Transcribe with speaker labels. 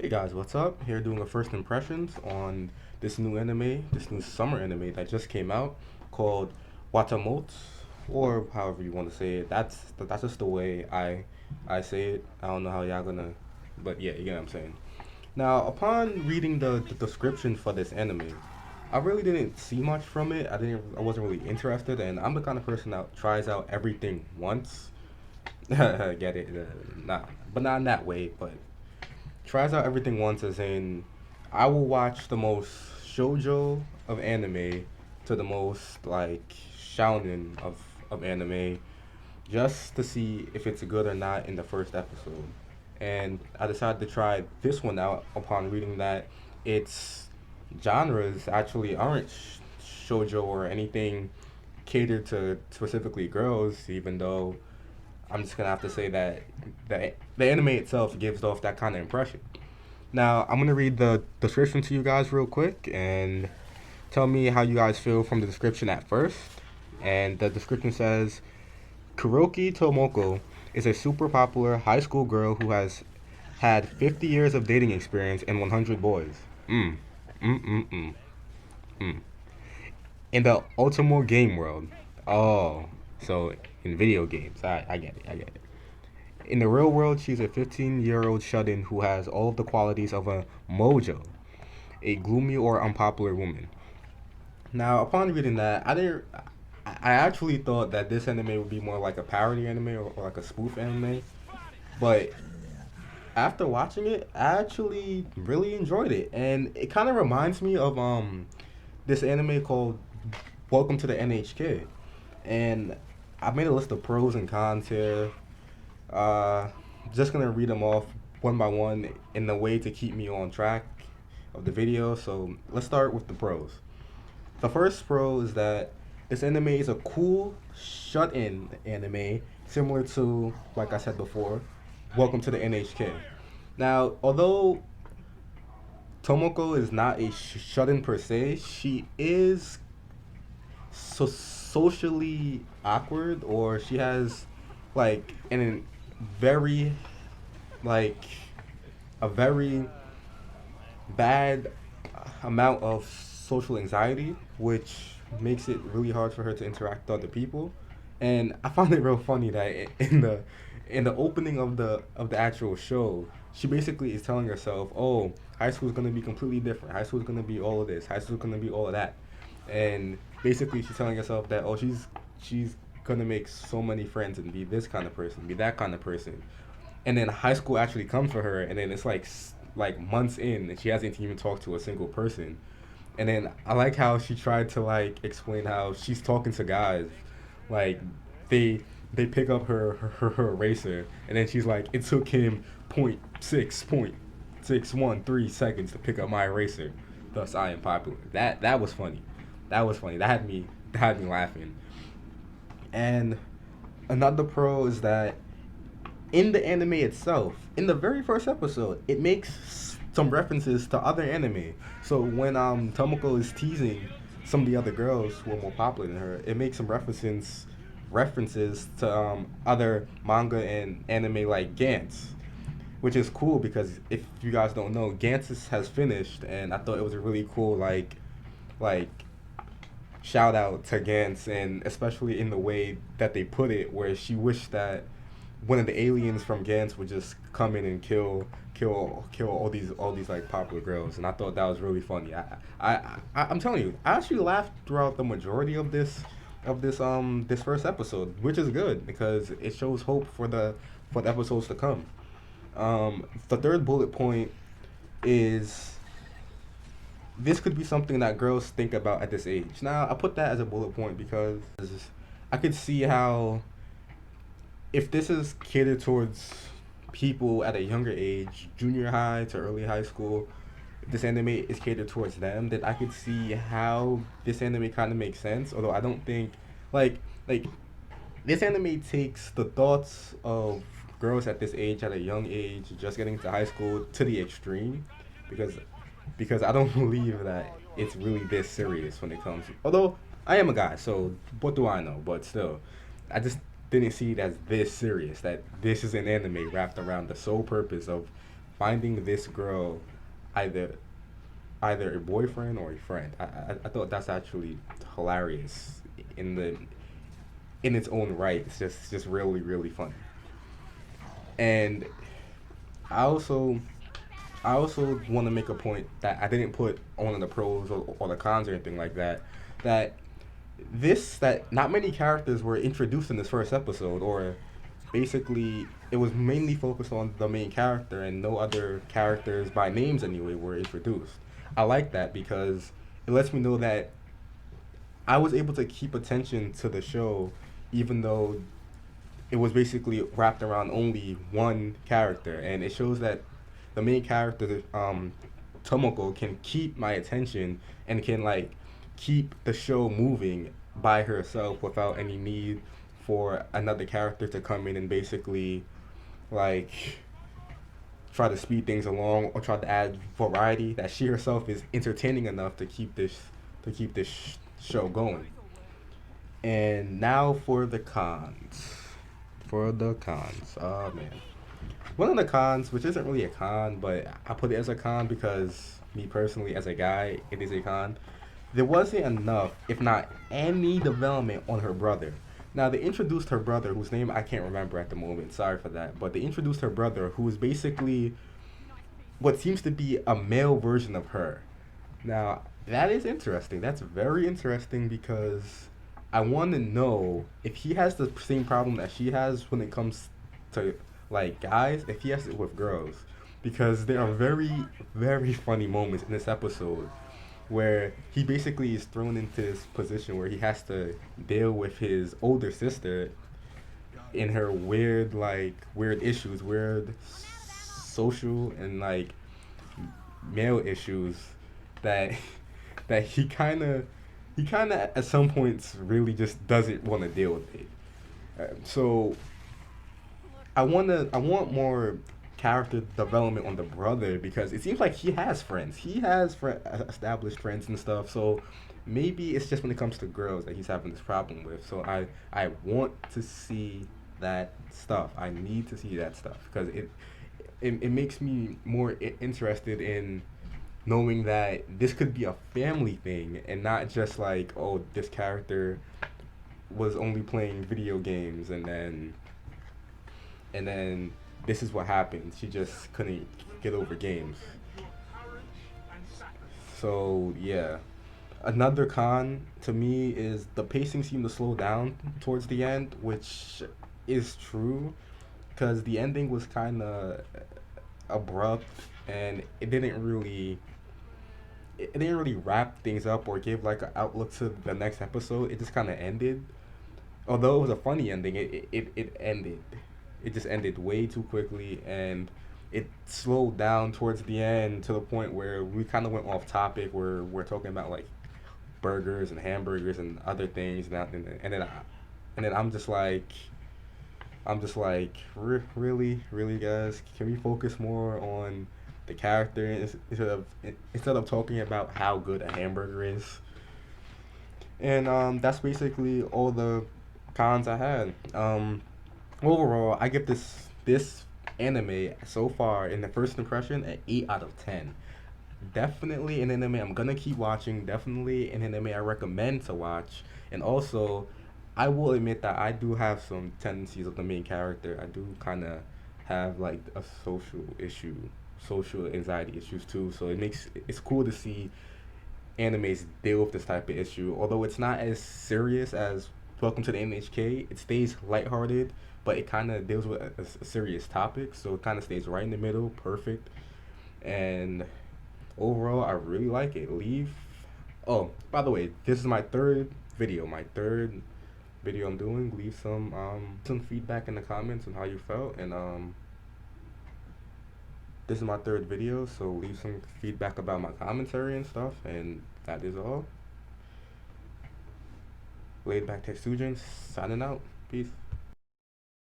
Speaker 1: Hey guys, what's up? Here doing a first impressions on this new anime, this new summer anime that just came out called WataMote, or however you want to say it. That's just the way I say it. I don't know how y'all gonna, but yeah, you get what I'm saying. Now, upon reading the description for this anime, I really didn't see much from it. I wasn't really interested, and I'm the kind of person that tries out everything once. Get it? Not, but not in that way. But tries out everything once as in I will watch the most shoujo of anime to the most like shounen of anime just to see if it's good or not in the first episode. And I decided to try this one out upon reading that its genres actually aren't shoujo or anything catered to specifically girls, even though I'm just gonna have to say that the anime itself gives off that kind of impression. Now, I'm going to read the description to you guys real quick and tell me how you guys feel from the description at first. And the description says Kuroki Tomoko is a super popular high school girl who has had 50 years of dating experience and 100 boys. Mm. Mm mm mm. Mm. In the Ultimo game world. Oh, so in video games. I get it. I get it. In the real world, she's a 15-year-old shut-in who has all of the qualities of a mojo, a gloomy or unpopular woman. Now, upon reading that, I didn't. I actually thought that this anime would be more like a parody anime or like a spoof anime, but after watching it, I actually really enjoyed it, and it kind of reminds me of this anime called Welcome to the NHK, and I made a list of pros and cons here. Uh, just gonna read them off one by one in the way to keep me on track of the video. So let's start with the pros. The first pro is that this anime is a cool shut-in anime, similar to, like I said before, Welcome to the NHK. Now, although Tomoko is not a shut-in per se, she is socially awkward, or she has like an very like a very bad amount of social anxiety, which makes it really hard for her to interact with other people. And I find it real funny that in the opening of the actual show, she basically is telling herself, "Oh, high school is gonna be completely different. High school is gonna be all of this. High school is gonna be all of that." And basically, she's telling herself that, "Oh, she's gonna make so many friends and be this kind of person, be that kind of person." And then high school actually comes for her, and then it's like months in, and she hasn't even talked to a single person. And then I like how she tried to like explain how she's talking to guys, like they they pick up her eraser, and then she's like, it took him .6.613 seconds to pick up my eraser, thus I am popular. That was funny. That was funny. That had me laughing. And another pro is that in the anime itself, in the very first episode, it makes some references to other anime. So when Tomoko is teasing some of the other girls who are more popular than her, it makes some references to other manga and anime like Gantz, which is cool because if you guys don't know, has finished, and I thought it was a really cool like shout out to Gantz, and especially in the way that they put it, where she wished that one of the aliens from Gantz would just come in and kill all these like popular girls, and I thought that was really funny. I'm telling you, I actually laughed throughout the majority of this first episode, which is good because it shows hope for the episodes to come. The third bullet point is this could be something that girls think about at this age. Now, I put that as a bullet point because I could see how if this is catered towards people at a younger age, junior high to early high school, if this anime is catered towards them, then I could see how this anime kind of makes sense. Although I don't think like this anime takes the thoughts of girls at this age, at a young age, just getting into high school to the extreme, because I don't believe that it's really this serious when it comes. Although I am a guy, so what do I know? But still, I just didn't see it as this serious. That this is an anime wrapped around the sole purpose of finding this girl either a boyfriend or a friend. I thought that's actually hilarious in the in its own right. It's just really really funny. And I also I also want to make a point that I didn't put on the pros or the cons or anything like that. That that not many characters were introduced in this first episode, or basically it was mainly focused on the main character and no other characters by names anyway were introduced. I like that because it lets me know that I was able to keep attention to the show even though it was basically wrapped around only one character, and it shows that the main character, Tomoko, can keep my attention and can like keep the show moving by herself without any need for another character to come in and basically like try to speed things along or try to add variety. That she herself is entertaining enough to keep this show going. And now for the cons. For the cons. Oh man. One of the cons, which isn't really a con, but I put it as a con because me personally, as a guy, it is a con. There wasn't enough, if not any, development on her brother. Now they introduced her brother, whose name I can't remember at the moment. Sorry for that, but they introduced her brother, who is basically what seems to be a male version of her. Now that is interesting. That's very interesting because I want to know if he has the same problem that she has when it comes to like guys, if he has it with girls, because there are very very funny moments in this episode where he basically is thrown into this position where he has to deal with his older sister in her weird issues, weird social and like male issues that he kind of at some points really just doesn't want to deal with it. So I want more character development on the brother because it seems like he has friends. He has established friends and stuff. So maybe it's just when it comes to girls that he's having this problem with. So I want to see that stuff. I need to see that stuff because it makes me more interested in knowing that this could be a family thing and not just like, oh, this character was only playing video games and then this is what happened. She just couldn't get over games. So yeah, another con to me is the pacing seemed to slow down towards the end, which is true because the ending was kind of abrupt and it didn't really wrap things up or give like an outlook to the next episode. It just kind of ended. Although it was a funny ending, it ended. It just ended way too quickly, and it slowed down towards the end to the point where we kind of went off topic. Where we're talking about like burgers and hamburgers and other things, and then I'm just like, really, really, guys, can we focus more on the character instead of talking about how good a hamburger is? And that's basically all the cons I had. Overall, I give this anime so far in the first impression an 8 out of 10. Definitely an anime I'm gonna keep watching. Definitely an anime I recommend to watch. And also, I will admit that I do have some tendencies of the main character. I do kind of have like a social anxiety issues too. So it's cool to see animes deal with this type of issue. Although it's not as serious as Welcome to the NHK, it stays lighthearted, but it kind of deals with a serious topic. So it kind of stays right in the middle, perfect. And overall, I really like it. Leave. Oh, by the way, this is my third video. My third video I'm doing. Leave some feedback in the comments on how you felt, and this is my third video, so leave some feedback about my commentary and stuff, and that is all. Laid back Textugens signing out. Peace.